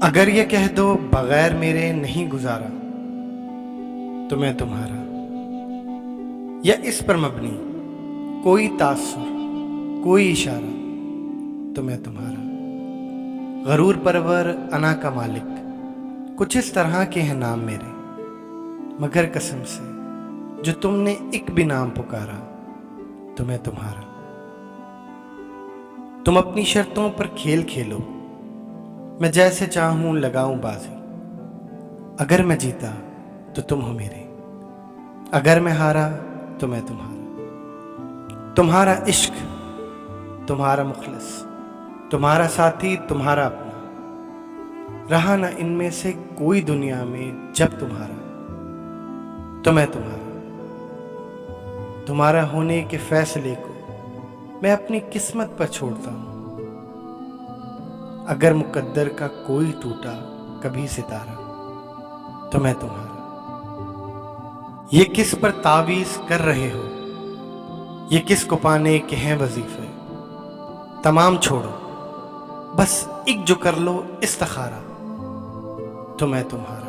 अगर ये कह दो बगैर मेरे नहीं गुजारा तो मैं तुम्हारा, या इस पर मबनी कोई तासुर कोई इशारा तो मैं तुम्हारा। गरूर परवर अना का मालिक, कुछ इस तरह के हैं नाम मेरे, मगर कसम से जो तुमने एक भी नाम पुकारा तो मैं तुम्हारा। तुम अपनी शर्तों पर खेल खेलो, मैं जैसे चाहूं लगाऊं बाजी। अगर मैं जीता तो तुम हो मेरे, अगर मैं हारा तो मैं तुम्हारा। तुम्हारा इश्क, तुम्हारा मुखलिस, तुम्हारा साथी, तुम्हारा अपना, रहा ना इनमें से कोई दुनिया में जब तुम्हारा तो मैं तुम्हारा। तुम्हारा होने के फैसले को मैं अपनी किस्मत पर छोड़ता हूं। अगर मुकद्दर का कोई टूटा कभी सितारा तो मैं तुम्हारा। ये किस पर तावीज़ कर रहे हो, ये किस को पाने के हैं वजीफे। तमाम छोड़ो, बस एक जो कर लो इस्तिखारा तो मैं तुम्हारा।